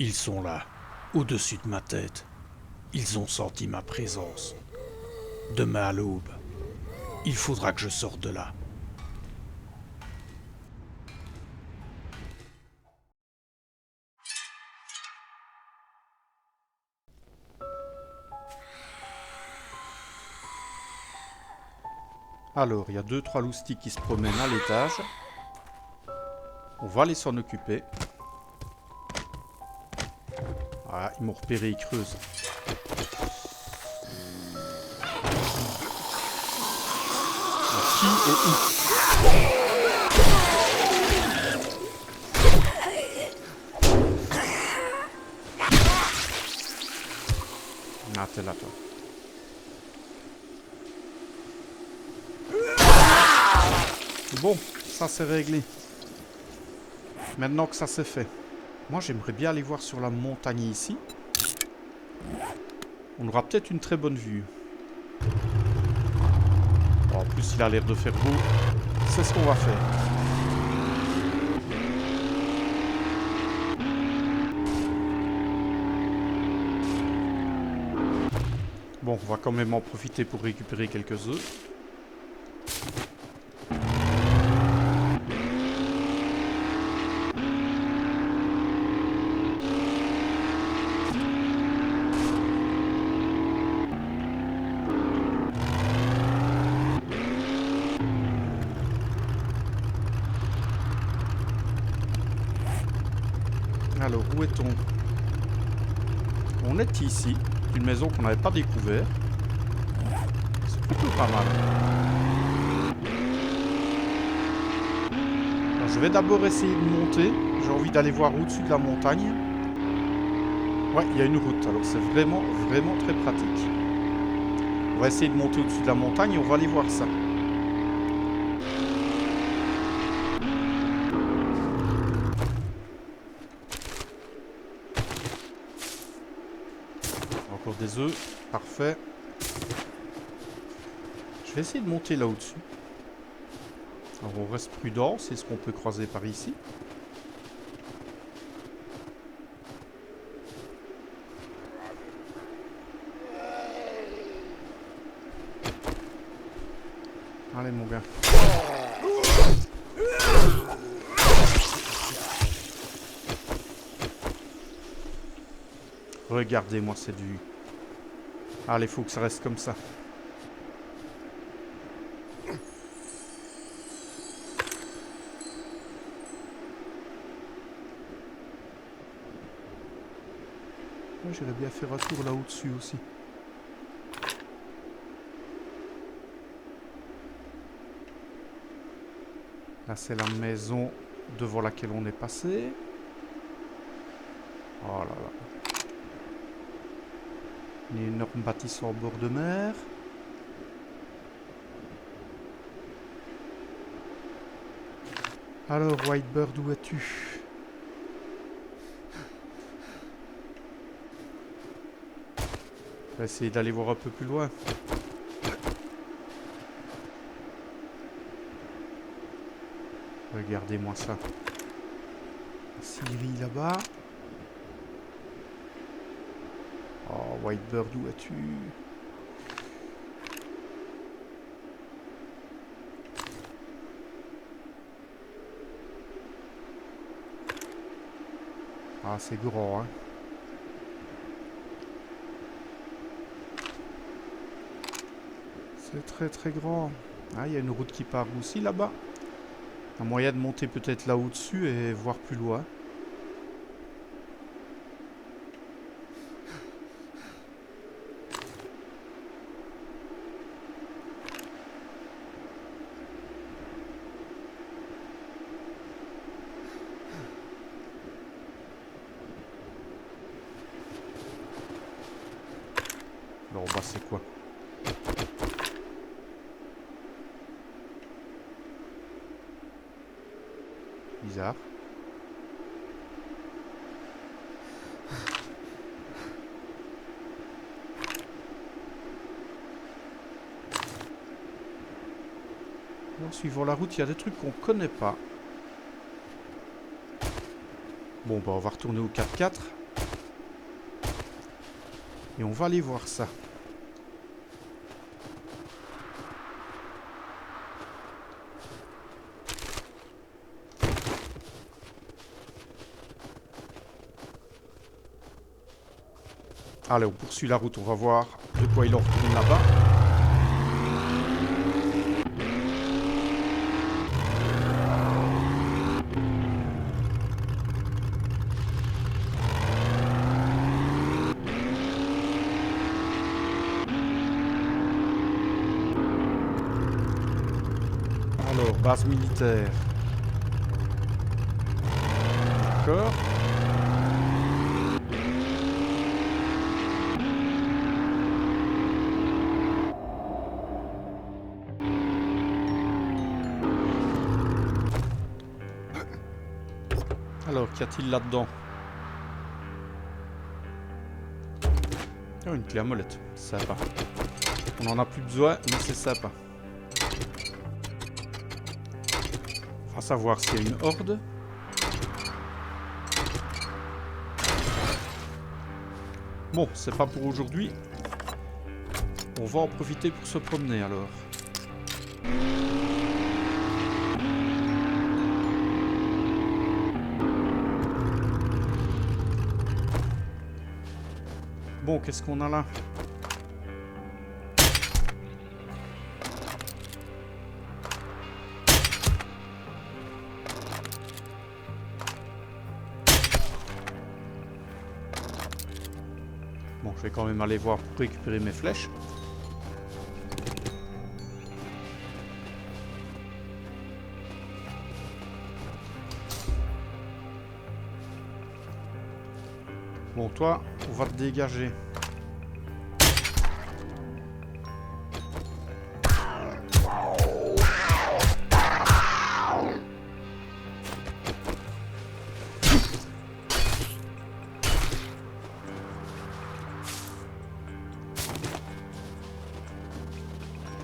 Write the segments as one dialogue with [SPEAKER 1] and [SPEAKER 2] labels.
[SPEAKER 1] Ils sont là, au-dessus de ma tête. Ils ont senti ma présence. Demain à l'aube, il faudra que je sorte de là.
[SPEAKER 2] Alors, il y a 2-3 loustiques qui se promènent à l'étage. On va aller s'en occuper. Ah, ils m'ont repéré, ils creusent. Qui et où? Ah, t'es là, toi. Bon, ça c'est réglé. Maintenant que ça c'est fait. Moi, j'aimerais bien aller voir sur la montagne ici. On aura peut-être une très bonne vue. Oh, en plus, il a l'air de faire beau. C'est ce qu'on va faire. Bon, on va quand même en profiter pour récupérer quelques œufs. Alors, où est-on? On est ici. Une maison qu'on n'avait pas découverte. C'est plutôt pas mal. Alors, je vais d'abord essayer de monter. J'ai envie d'aller voir au-dessus de la montagne. Ouais, il y a une route. Alors, c'est vraiment, vraiment très pratique. On va essayer de monter au-dessus de la montagne et on va aller voir ça. Encore des œufs. Parfait. Je vais essayer de monter là au-dessus. Alors on reste prudent, c'est ce qu'on peut croiser par ici. Allez mon gars. Regardez-moi cette vue. Allez, faut que ça reste comme ça. J'aurais bien faire un tour là au-dessus aussi. Là, c'est la maison devant laquelle on est passé. Oh là là. Une énorme bâtisse en bord de mer. Alors, Whitebird, où es-tu? On va essayer d'aller voir un peu plus loin. Regardez-moi ça. Sylvie là-bas. Oh, Whitebird, où es-tu? Ah, c'est grand, hein. C'est très très grand. Ah, il y a une route qui part aussi là-bas. Un moyen de monter peut-être là au-dessus et voir plus loin. Alors, en bas, c'est quoi? Bizarre. En suivant la route, il y a des trucs qu'on connaît pas. Bon, bah on va retourner au 4x4. Et on va aller voir ça. Allez, on poursuit la route, on va voir de quoi il en retourne là-bas. Alors, base militaire. D'accord. Alors, qu'y a-t-il là-dedans? Oh, une clé à molette. Sympa. On en a plus besoin, mais c'est sympa. On va savoir s'il y a une horde. Bon, c'est pas pour aujourd'hui. On va en profiter pour se promener alors. Bon, qu'est-ce qu'on a là? Bon, je vais quand même aller voir pour récupérer mes flèches. Bon, toi, on va te dégager.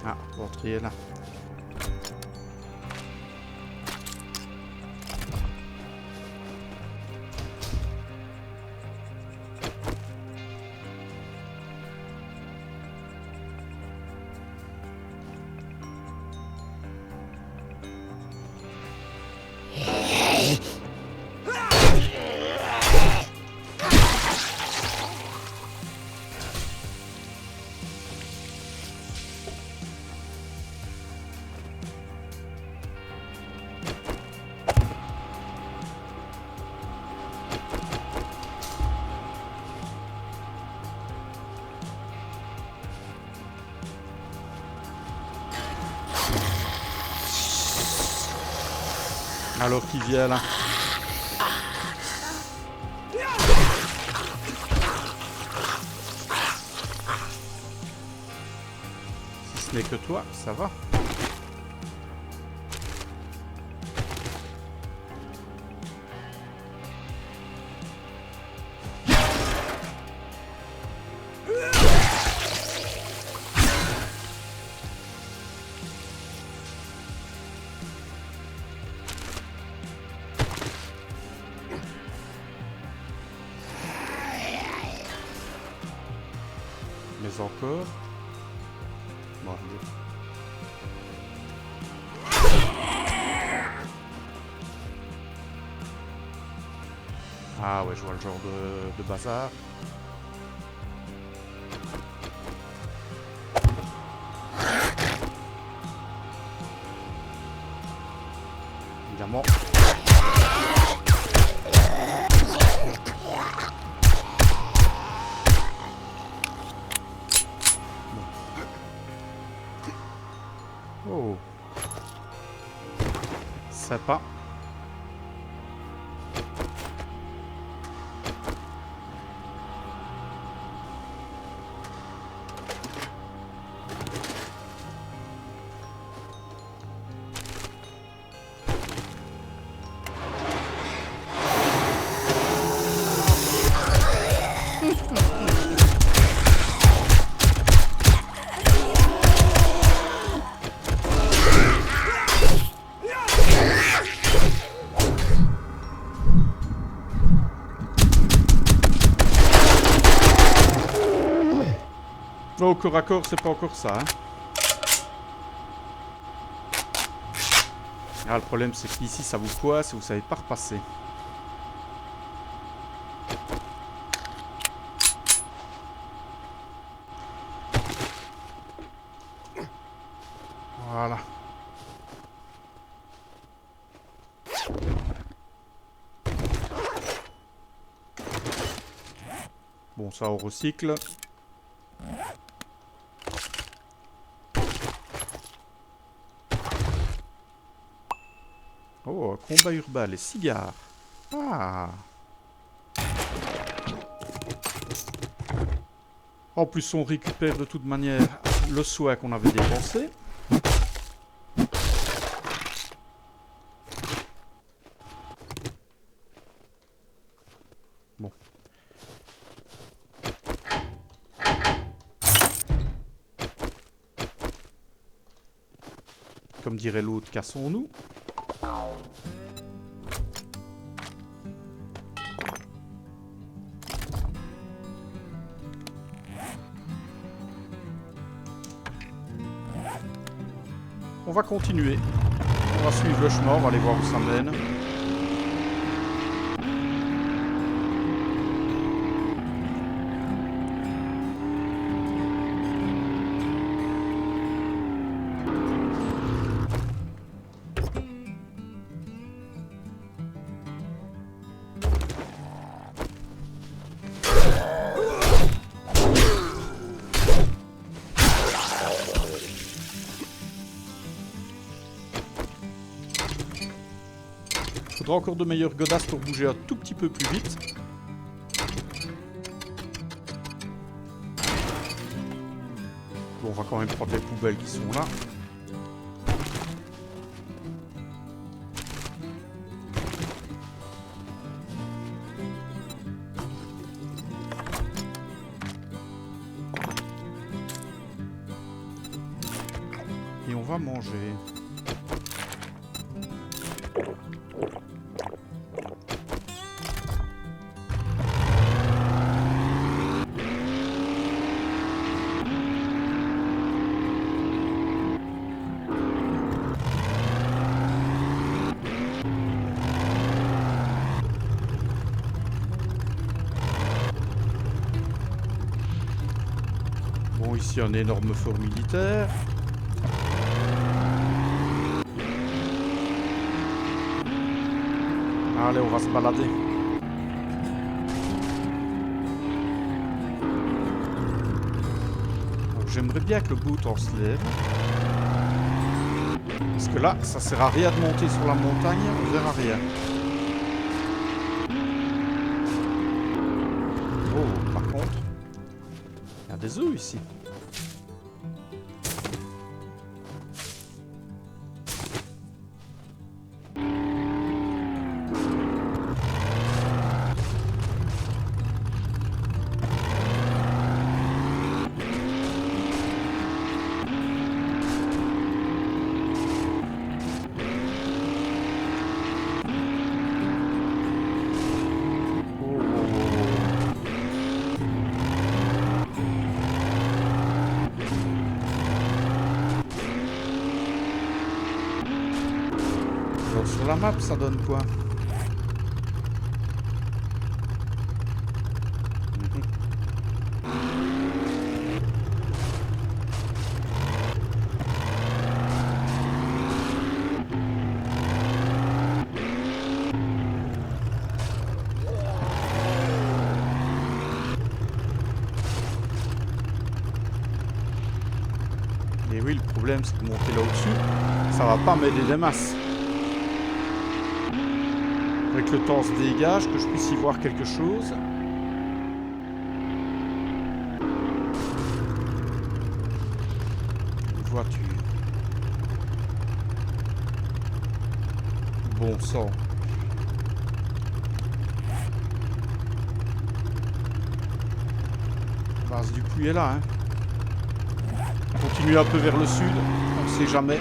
[SPEAKER 2] Ah, l'autre il est là. Alors qu'il vient là. Si ce n'est que toi, ça va. Mais encore. Bon, allez. Ah ouais, je vois le genre de bazar. Évidemment. Oh. Sympa. corps à corps, c'est pas encore ça. Hein. Ah, le problème, c'est qu'ici, ça vous coince et vous savez pas repasser. Voilà. Bon, ça, on recycle. Oh, combat urbain, les cigares. Ah. En plus, on récupère de toute manière le soin qu'on avait dépensé. Bon. Comme dirait l'autre, cassons-nous. On va continuer. On va suivre le chemin, on va aller voir où ça mène. Faudra encore de meilleures godasses pour bouger un tout petit peu plus vite. Bon, on va quand même prendre les poubelles qui sont là. Et on va manger. Bon, ici un énorme fort militaire. Allez, on va se balader. J'aimerais bien que le bouton se lève. Parce que là, ça sert à rien de monter sur la montagne, on verra rien. Oh, par contre, il y a des œufs ici. Alors sur la map, ça donne quoi? Et oui, le problème, c'est que monter là au-dessus, ça va pas m'aider des masses. Avec le temps se dégage, que je puisse y voir quelque chose. Une voiture. Bon sang. La base du puits est là, hein. Continue un peu vers le sud, on ne sait jamais.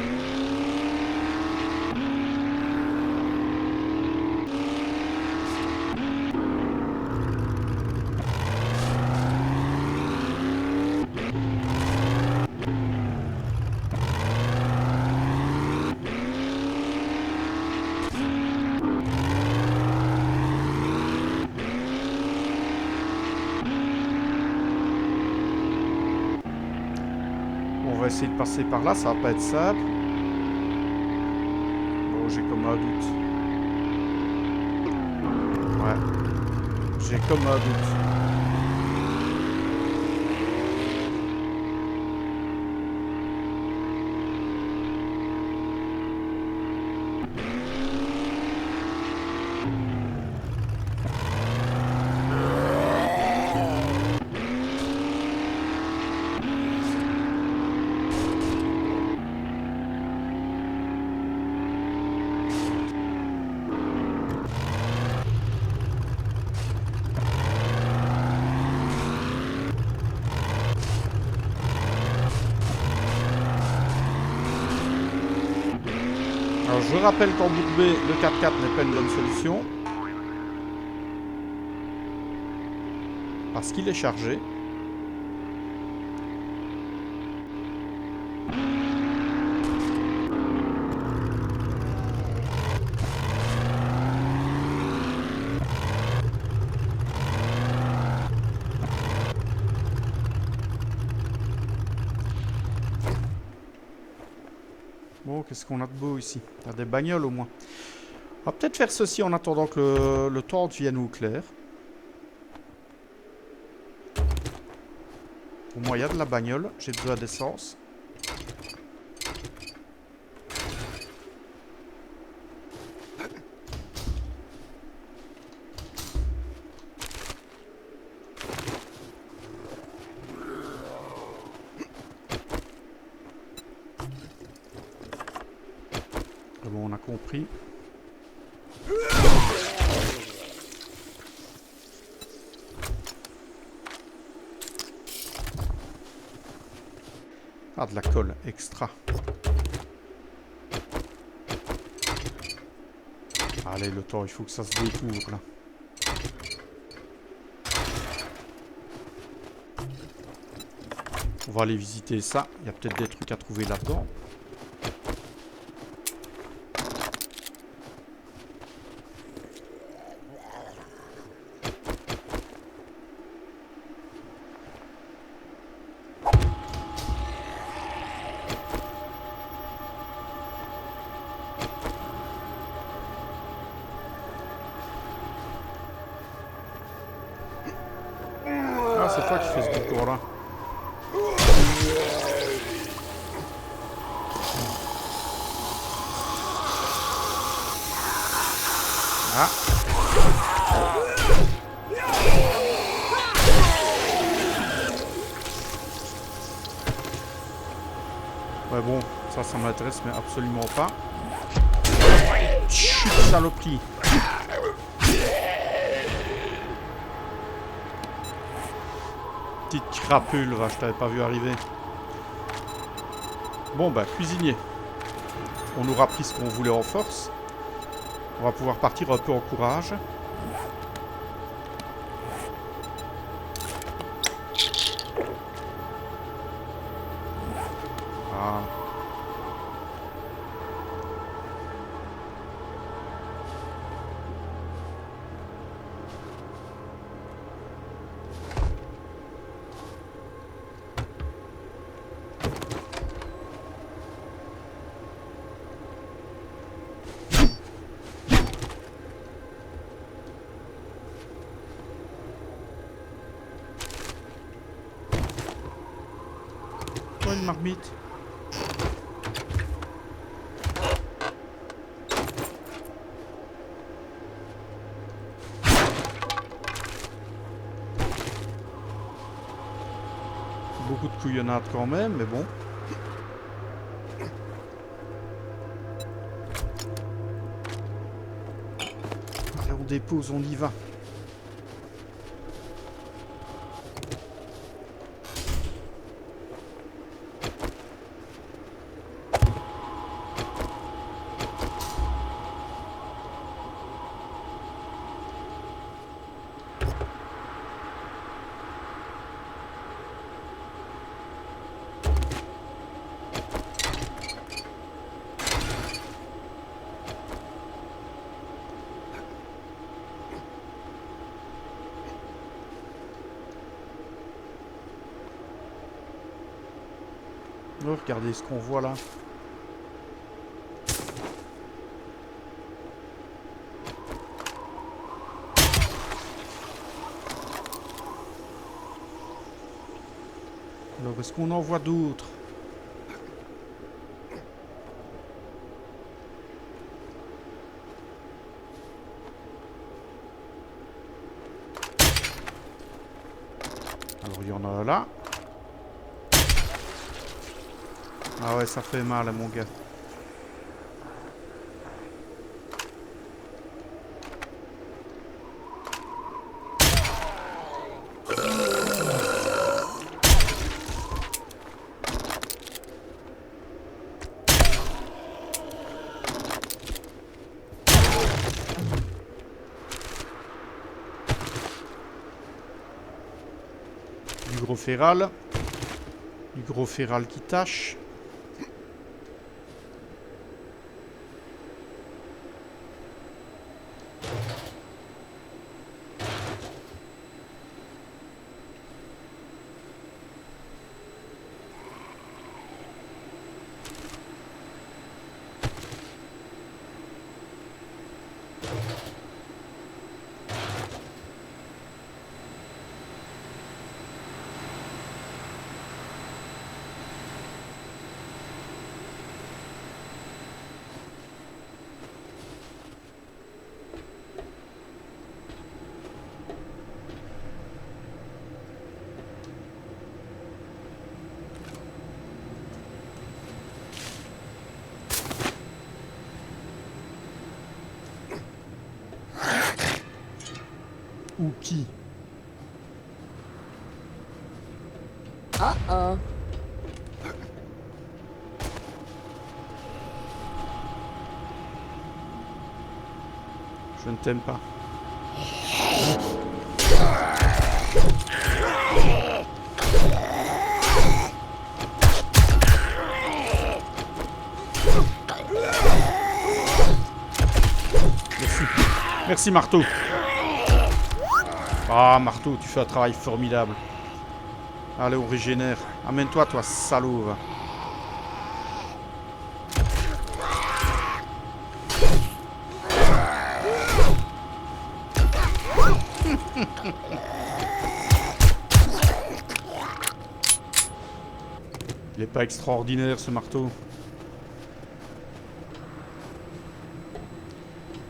[SPEAKER 2] va essayer de passer par là, ça va pas être simple. Bon, j'ai comme un doute. Ouais. J'ai comme un doute. Alors je rappelle qu'en boucle B, le 4x4 n'est pas une bonne solution. Parce qu'il est chargé. Bon, qu'est-ce qu'on a de beau ici? Il y a des bagnoles au moins. On va peut-être faire ceci en attendant que le temps devienne au clair. Pour moi, il y a de la bagnole. J'ai besoin d'essence. Ah bon, on a compris. Ah, de la colle extra. Allez, le temps, il faut que ça se découvre, là. On va aller visiter ça. Il y a peut-être des trucs à trouver là-dedans. Ah, c'est toi qui fais ce discours-là. Ah. Ouais, bon, ça m'intéresse, mais absolument pas. Chut, saloperie. Petite crapule, va, je t'avais pas vu arriver. Bon, bah, cuisinier. On aura pris ce qu'on voulait en force. On va pouvoir partir un peu en courage. Ah. Oh, une marmite. Beaucoup de couillonnade quand même, mais bon. Allez, on dépose, on y va. Oh, regardez ce qu'on voit là. Alors, est-ce qu'on en voit d'autres? Alors, il y en a là. Ah ouais, ça fait mal, hein, mon gars. Du gros ferral. Du gros ferral qui tâche. Ou qui?
[SPEAKER 3] Uh-oh.
[SPEAKER 2] Je ne t'aime pas. Merci. Merci, marteau. Ah, marteau, tu fais un travail formidable. Allez, on régénère. Amène-toi, toi, salaud, va. Il est pas extraordinaire, ce marteau.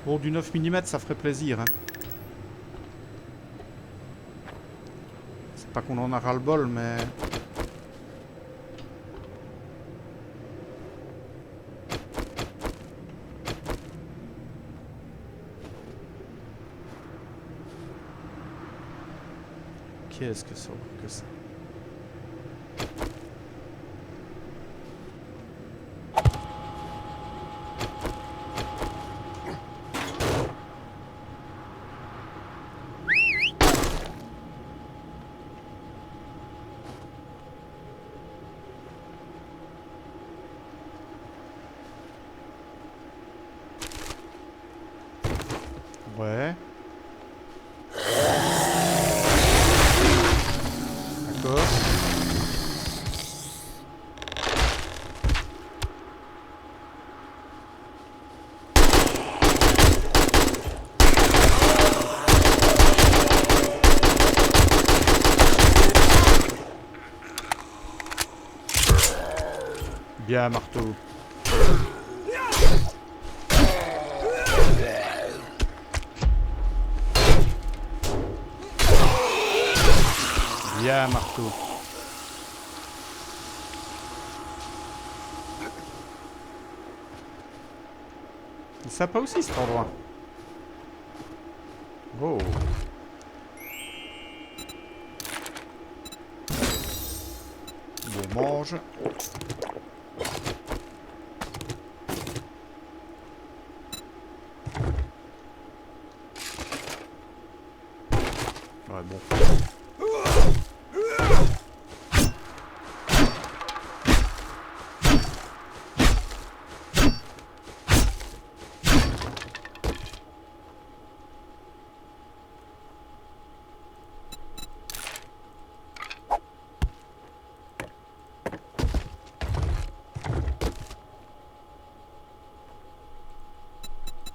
[SPEAKER 2] Bon, du 9 mm, ça ferait plaisir, hein. C'est pas qu'on en a ras-le-bol, mais... Qu'est-ce que ça vaut que ça? Ouais. D'accord. Bien, marteau. Bien, marteau. C'est sympa aussi cet endroit. Oh. On mange. Ouais, bon.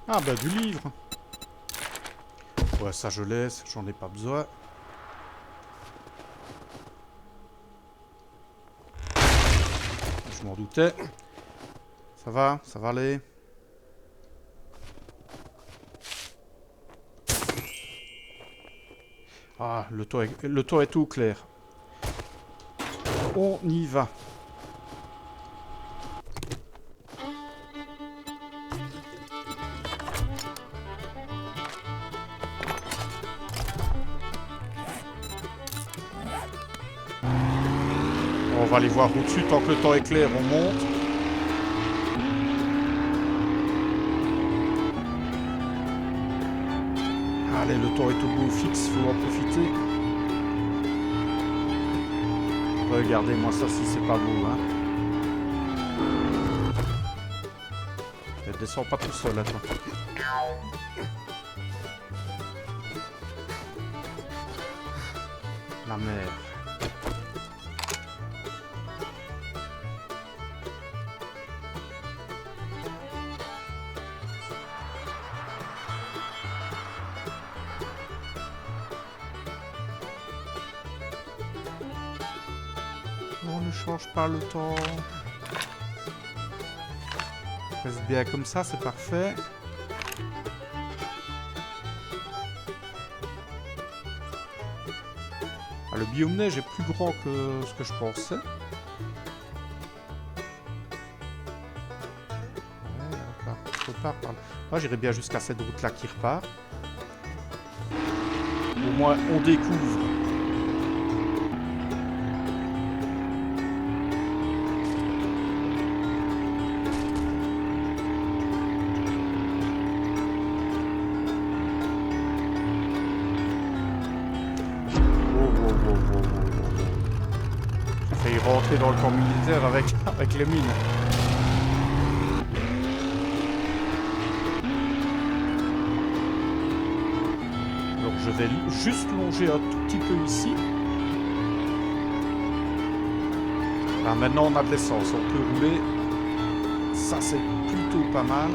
[SPEAKER 2] Ah bah du livre. Ouais, ça je laisse, j'en ai pas besoin. Je m'en doutais. Ça va aller. Ah, le toit est tout clair. On y va. On va aller voir au-dessus, tant que le temps est clair, on monte. Allez, le temps est au beau fixe, faut en profiter. Regardez-moi ça si c'est pas beau, hein. Ne descends pas tout seul, là, toi. La mer. On ne change pas le temps. Reste bien comme ça, c'est parfait. Ah, le biome neige est plus grand que ce que je pensais. Ouais, là, je repars par là. Moi, j'irai bien jusqu'à cette route-là qui repart. Au moins, on découvre. Rentrer dans le camp militaire avec les mines. Donc je vais juste longer un tout petit peu ici. Là maintenant on a de l'essence, on peut rouler. Ça c'est plutôt pas mal.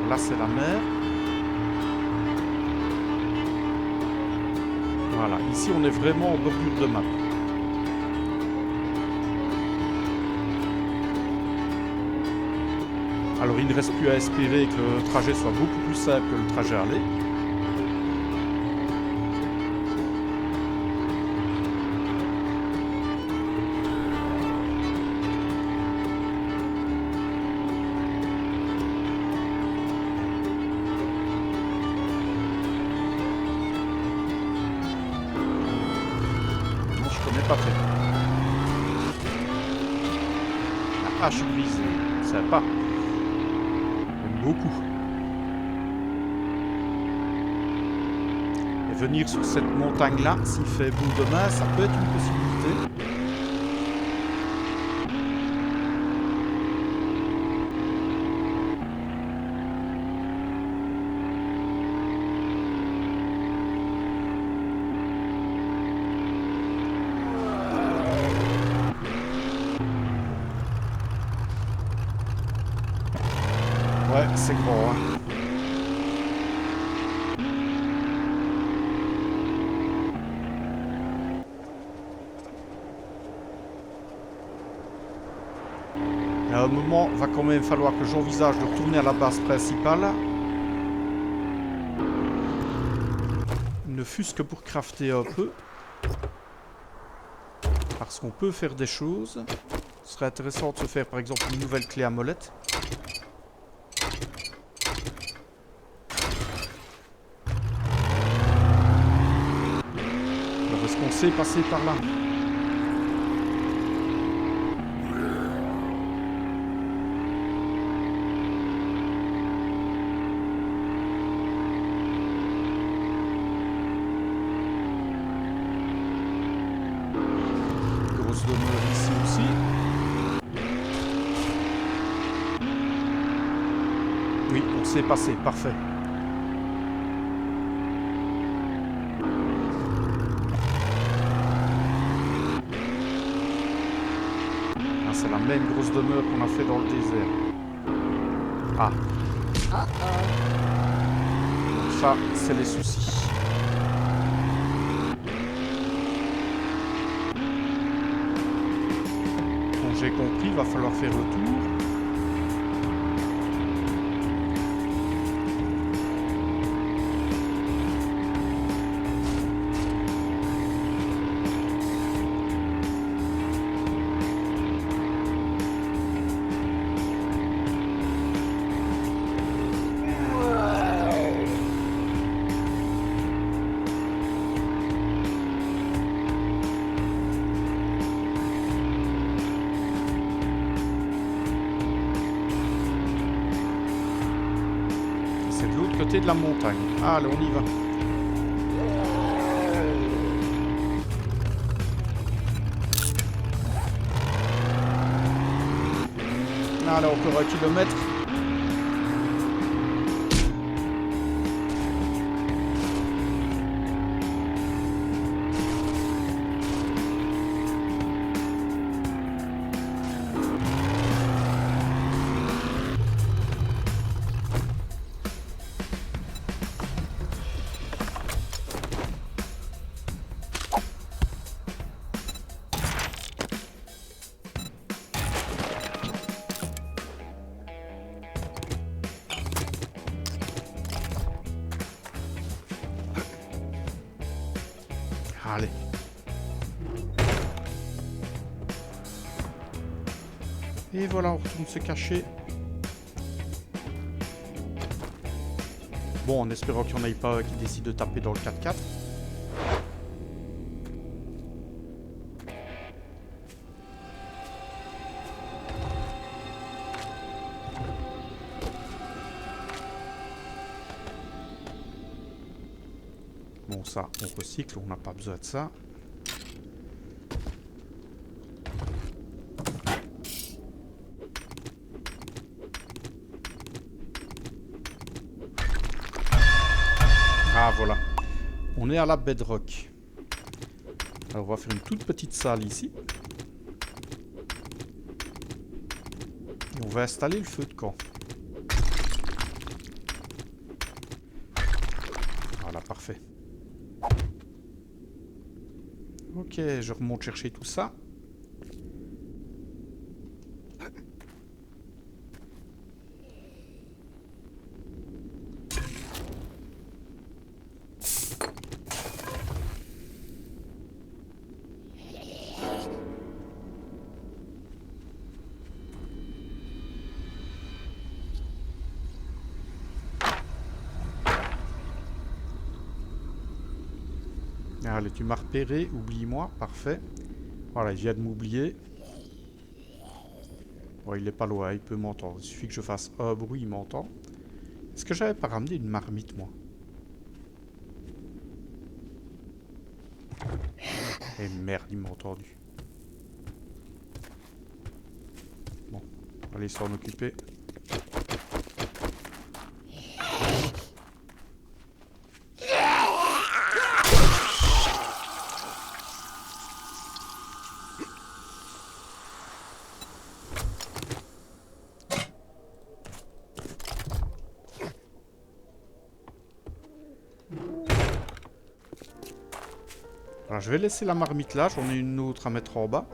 [SPEAKER 2] Là, c'est la mer. Voilà, ici, on est vraiment en bordure de map. Alors, il ne reste plus à espérer que le trajet soit beaucoup plus simple que le trajet aller. Pas fait. La hache brisée, sympa. J'aime beaucoup. Et venir sur cette montagne-là, s'il fait beau demain, ça peut être une possibilité. Ouais, c'est grand, hein. Et à un moment, va quand même falloir que j'envisage de retourner à la base principale. Ne fût-ce que pour crafter un peu. Parce qu'on peut faire des choses. Ce serait intéressant de se faire par exemple une nouvelle clé à molette. Est-ce qu'on sait passer par là? grosse demeure ici aussi. Oui, on s'est passé, parfait. Ah, c'est la même grosse demeure qu'on a fait dans le désert. Ah. Donc ça, c'est les soucis. Donc j'ai compris, il va falloir faire le tour. C'est de l'autre côté de la montagne. Ah, allez, on y va. Allez, encore 1 kilomètre. Allez. Et voilà, on retourne se cacher. Bon, en espérant qu'il n'y en ait pas qui décide de taper dans le 4x4. Bon, ça, on recycle, on n'a pas besoin de ça. Ah, voilà. On est à la bedrock. Alors, on va faire une toute petite salle ici. Et on va installer le feu de camp. Voilà, parfait. Ok, je remonte chercher tout ça. Allez, tu m'as repéré, oublie-moi, parfait. Voilà, il vient de m'oublier. Bon, il est pas loin, il peut m'entendre. Il suffit que je fasse un bruit, il m'entend. Est-ce que j'avais pas ramené une marmite, moi? Eh merde, il m'a entendu. Bon, allez s'en occuper. Alors, je vais laisser la marmite là, j'en ai une autre à mettre en bas.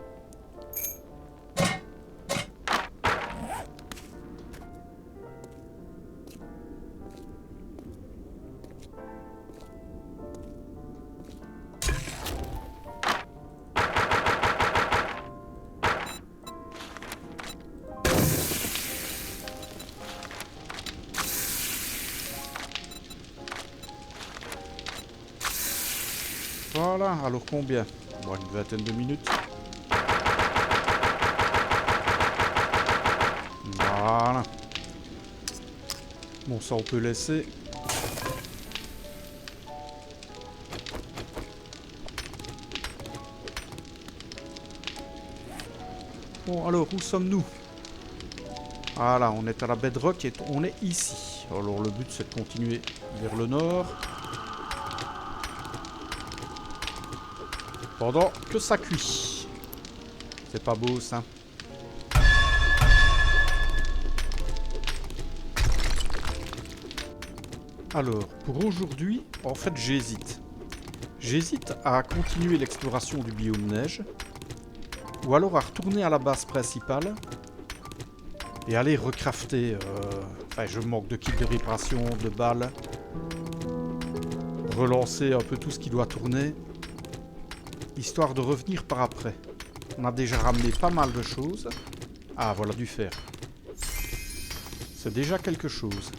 [SPEAKER 2] Voilà, alors combien? Bon, une vingtaine de minutes. Voilà. Bon, ça on peut laisser. Bon, alors, où sommes-nous? Voilà, on est à la bedrock et on est ici. Alors, le but, c'est de continuer vers le nord. Pendant que ça cuit. C'est pas beau, ça. Alors, pour aujourd'hui, en fait, j'hésite. J'hésite à continuer l'exploration du biome neige, ou alors à retourner à la base principale, et aller recrafter. Enfin, je manque de kits de réparation, de balles. Relancer un peu tout ce qui doit tourner, histoire de revenir par après. On a déjà ramené pas mal de choses. Ah, voilà du fer. C'est déjà quelque chose.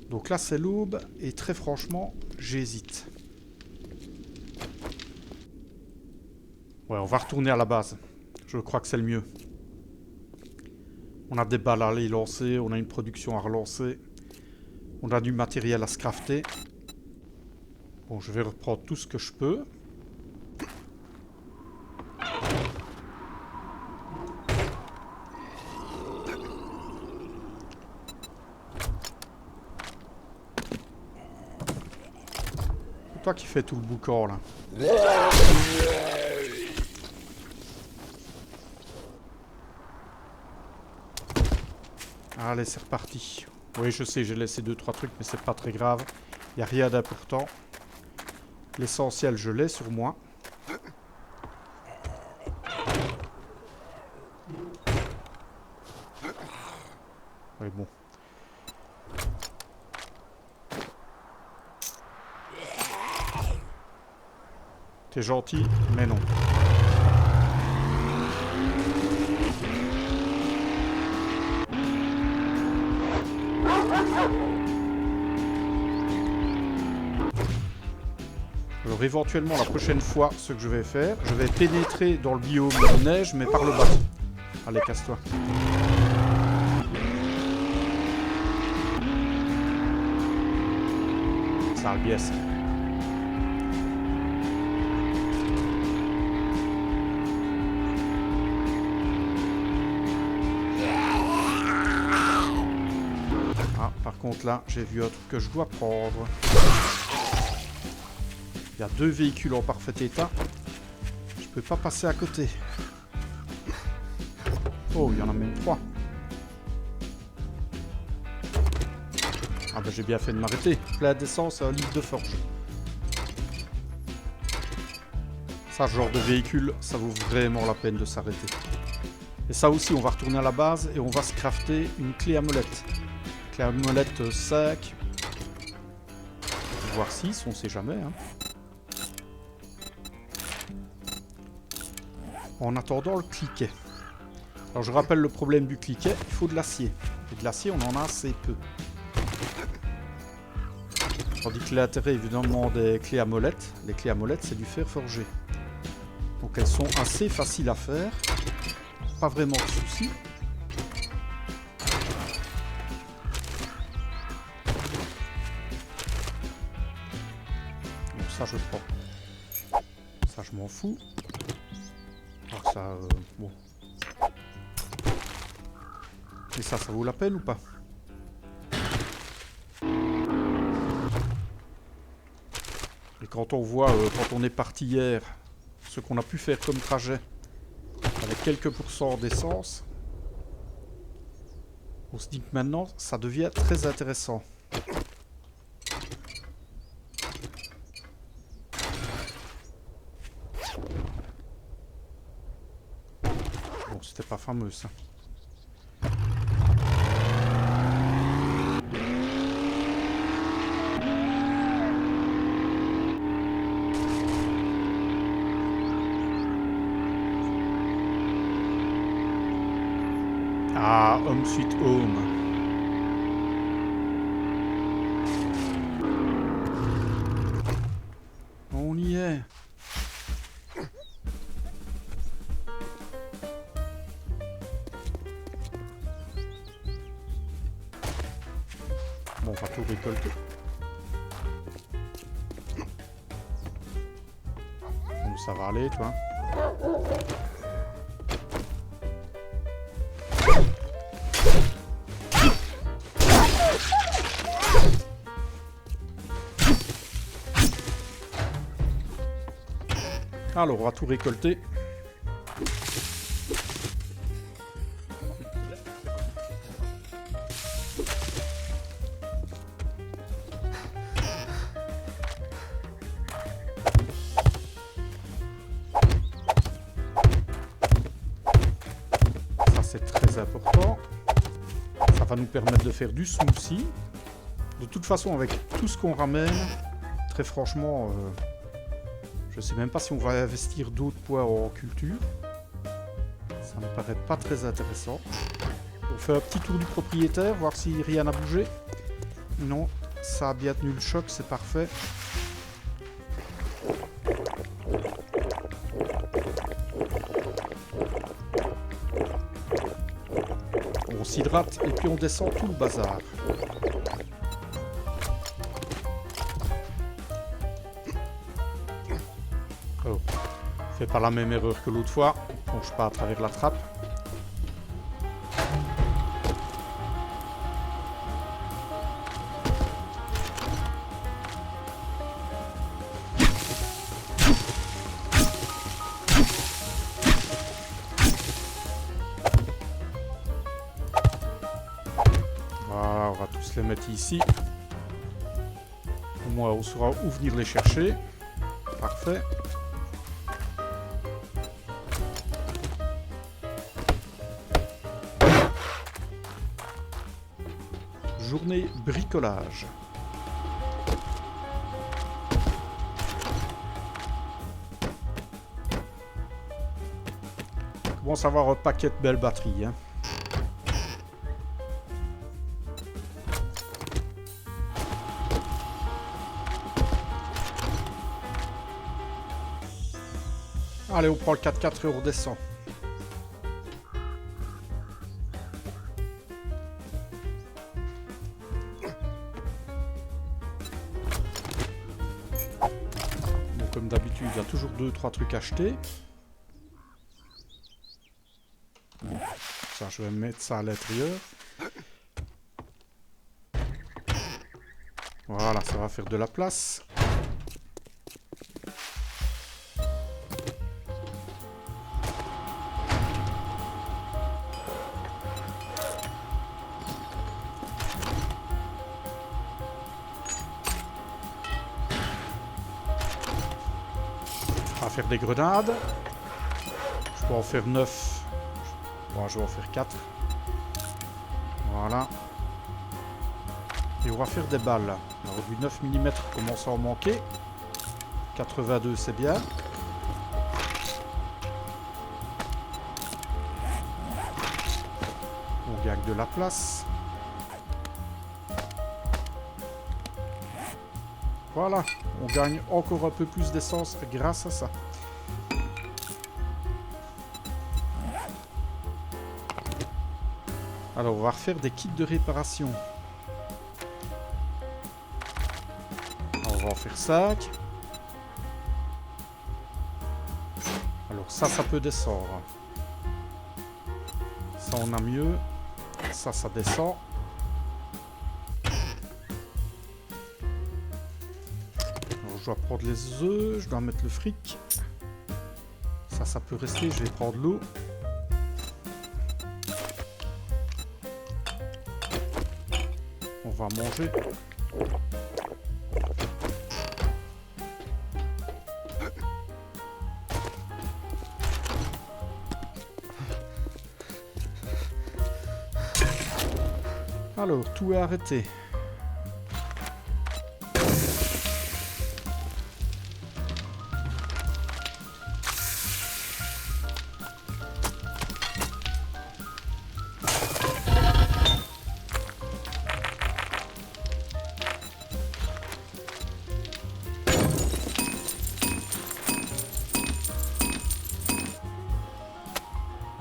[SPEAKER 2] Donc là, c'est l'aube, et très franchement, j'hésite. Ouais, on va retourner à la base. Je crois que c'est le mieux. On a des balles à les lancer, on a une production à relancer. On a du matériel à se crafter. Bon, je vais reprendre tout ce que je peux. C'est toi qui fais tout le boucan, là. Allez, c'est reparti. Oui, je sais, j'ai laissé 2-3 trucs, mais c'est pas très grave. Il n'y a rien d'important. L'essentiel, je l'ai sur moi. Oui, bon. T'es gentil, mais non. Alors éventuellement la prochaine fois, ce que je vais faire, je vais pénétrer dans le biome de neige, mais par le bas. Allez, casse-toi. Sale biais. Ah, par contre là, j'ai vu un truc que je dois prendre. Il y a 2 véhicules en parfait état. Je peux pas passer à côté. Oh, il y en a même 3. Ah bah j'ai bien fait de m'arrêter. Plein d'essence et un litre de forge. Ça, ce genre de véhicule, ça vaut vraiment la peine de s'arrêter. Et ça aussi, on va retourner à la base et on va se crafter une clé à molette. Clé à molette 5. Voire 6, on sait jamais, hein. En attendant le cliquet. Alors je rappelle le problème du cliquet, il faut de l'acier. Et de l'acier, on en a assez peu. Tandis que l'intérêt évidemment des clés à molette, les clés à molette c'est du fer forgé. Donc elles sont assez faciles à faire. Pas vraiment de soucis. Donc ça je prends. Ça je m'en fous. Alors ça, bon. Et ça vaut la peine ou pas? Et quand on voit, quand on est parti hier, ce qu'on a pu faire comme trajet, avec quelques pourcents d'essence, on se dit que maintenant, ça devient très intéressant. Bon, c'était pas fameux ça. Ah, Home Sweet Home. On y est. Bon, on va tout récolter. Bon, ça va aller, toi. Alors, on va tout récolter. Ça, c'est très important. Ça va nous permettre de faire du smoothie. De toute façon, avec tout ce qu'on ramène, très franchement, je sais même pas si on va investir d'autres poids en culture. Ça me paraît pas très intéressant. On fait un petit tour du propriétaire, voir si rien n'a bougé. Non, ça a bien tenu le choc, c'est parfait. On s'hydrate et puis on descend tout le bazar. Oh. Fais pas la même erreur que l'autre fois. Plonge pas à travers la trappe. Voilà, on va tous les mettre ici. Au moins, on saura où venir les chercher. Parfait. Journée bricolage. On commence à avoir un paquet de belles batteries. Hein. Allez, on prend le 4x4 et on redescend. Bon, comme d'habitude, il y a toujours 2-3 trucs achetés. Bon, ça, je vais mettre ça à l'intérieur. Voilà, ça va faire de la place. On va faire des grenades. Je peux en faire 9. Bon, je vais en faire 4. Voilà. Et on va faire des balles. Alors du 9 mm commence à en manquer. 82 c'est bien. On gagne de la place. Voilà, on gagne encore un peu plus d'essence grâce à ça. Alors, on va refaire des kits de réparation. Alors, on va en faire 5. Alors, ça peut descendre. Ça, on a mieux. Ça descend. Je dois prendre les œufs, je dois mettre le fric. Ça peut rester, je vais prendre l'eau. On va manger. Alors, tout est arrêté.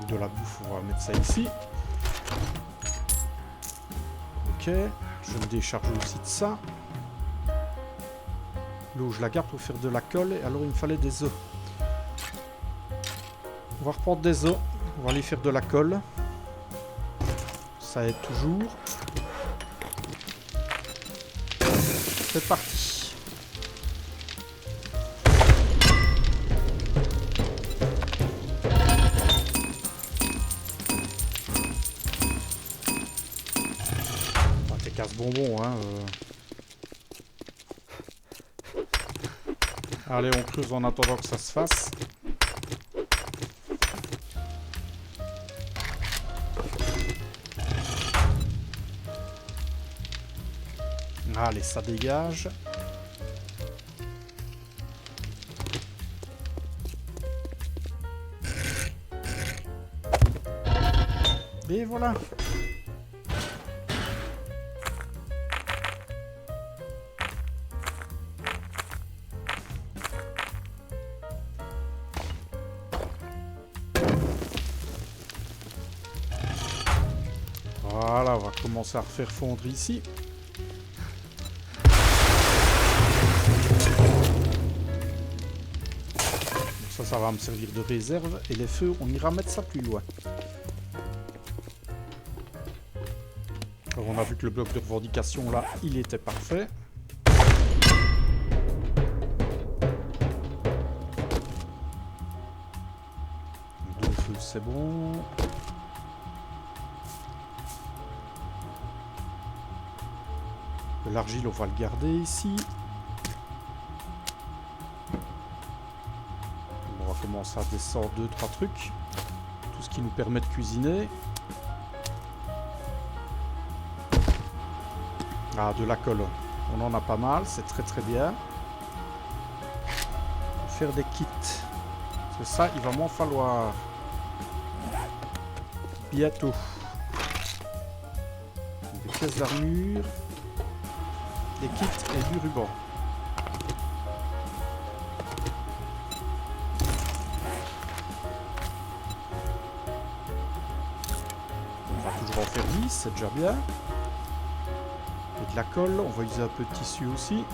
[SPEAKER 2] De la bouffe, on va mettre ça ici. Ok, je me décharge aussi de ça. L'eau, je la garde pour faire de la colle. Et alors, il me fallait des œufs. On va reprendre des œufs. On va aller faire de la colle. Ça aide toujours. C'est parti. bonbons, hein. Allez, on creuse en attendant que ça se fasse. Allez, ça dégage. Et voilà. Voilà, on va commencer à refaire fondre ici. Ça va me servir de réserve. Et les feux, on ira mettre ça plus loin. Alors on a vu que le bloc de revendication là, il était parfait. Deux feux, c'est bon. L'argile, on va le garder ici. On va commencer à descendre 2-3 trucs. Tout ce qui nous permet de cuisiner. Ah, de la colle. On en a pas mal, c'est très très bien. Faire des kits. Parce que ça, il va m'en falloir. Bientôt. Des pièces d'armure. Des kits et du ruban. On va toujours en faire 10, c'est déjà bien. Et de la colle, on va user un peu de tissu aussi.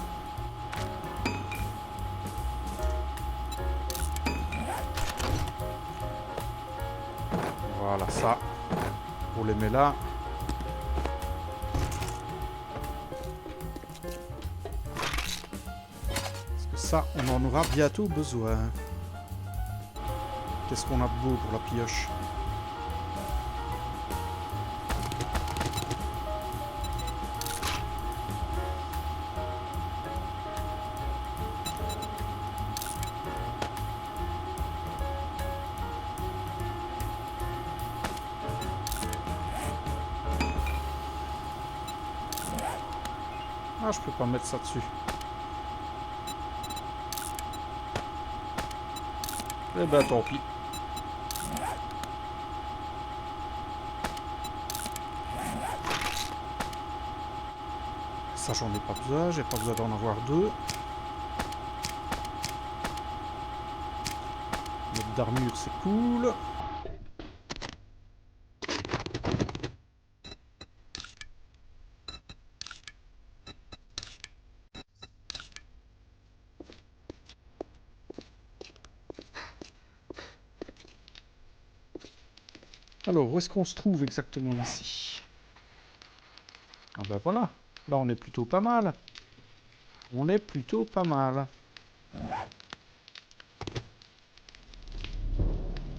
[SPEAKER 2] Voilà, ça, on les met là. Parce que ça, on en aura bientôt besoin. Qu'est-ce qu'on a de beau pour la pioche? Ah, je peux pas mettre ça dessus. Eh ben, tant pis. Ça, j'en ai pas besoin. J'ai pas besoin d'en avoir deux. Notre d'armure, c'est cool. Alors, où est-ce qu'on se trouve exactement ici? Ah ben voilà, là on est plutôt pas mal. On est plutôt pas mal.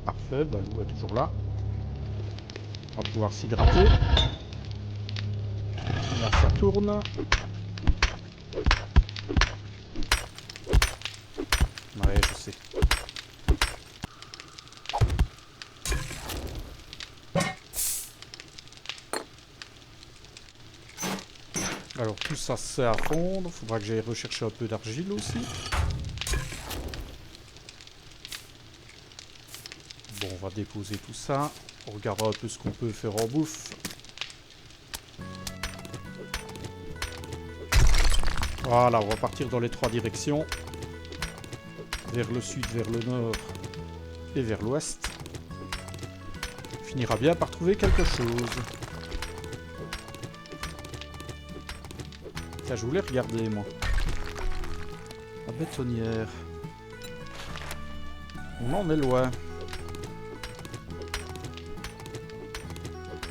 [SPEAKER 2] Parfait, bah l'eau est toujours là. On va pouvoir s'hydrater. Là ça tourne. Ouais, je sais. Alors tout ça c'est à fondre, faudra que j'aille rechercher un peu d'argile aussi. Bon, on va déposer tout ça. On regardera un peu ce qu'on peut faire en bouffe. Voilà, on va partir dans les trois directions. Vers le sud, vers le nord et vers l'ouest. On finira bien par trouver quelque chose. Je voulais regarder, moi. La bétonnière. On en est loin.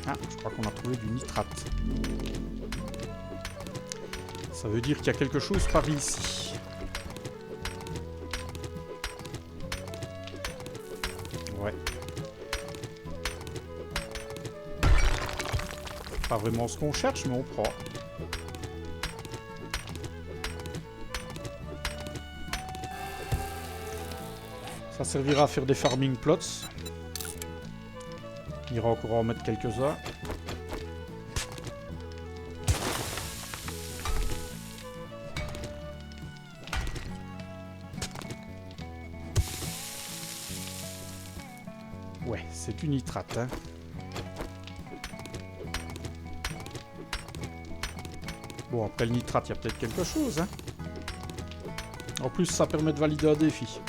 [SPEAKER 2] Ah, je crois qu'on a trouvé du nitrate. Ça veut dire qu'il y a quelque chose par ici. Ouais. Pas vraiment ce qu'on cherche, mais on prend. Ça servira à faire des farming plots. Il ira encore en mettre quelques-uns. Ouais, c'est du nitrate, hein. Bon, après le nitrate, il y a peut-être quelque chose, hein. En plus, ça permet de valider un défi.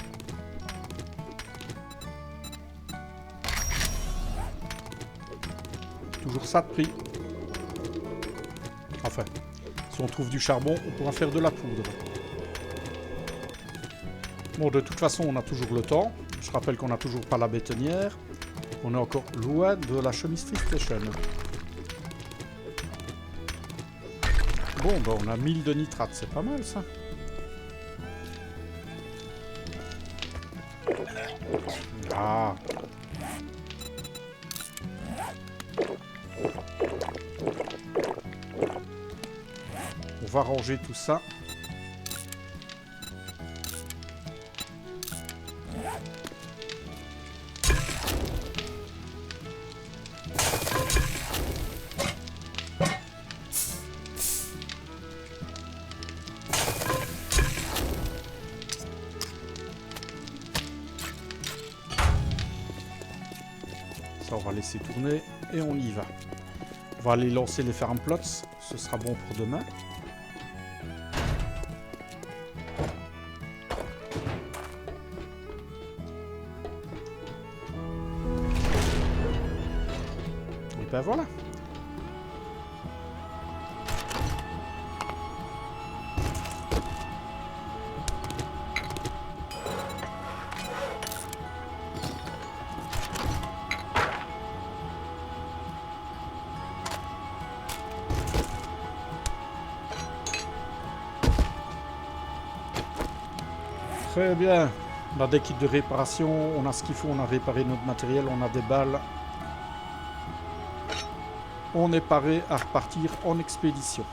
[SPEAKER 2] Toujours ça de prix. Enfin, si on trouve du charbon, on pourra faire de la poudre. Bon, de toute façon, on a toujours le temps. Je rappelle qu'on n'a toujours pas la bétonnière. On est encore loin de la chemistery station. Bon, bah on a 1000 de nitrate, c'est pas mal ça. Ah. On va ranger tout ça. On va laisser tourner et on y va. On va aller lancer les farm plots. Ce sera bon pour demain. Et ben voilà. Très bien. On a des kits de réparation, on a ce qu'il faut, on a réparé notre matériel, on a des balles. On est paré à repartir en expédition.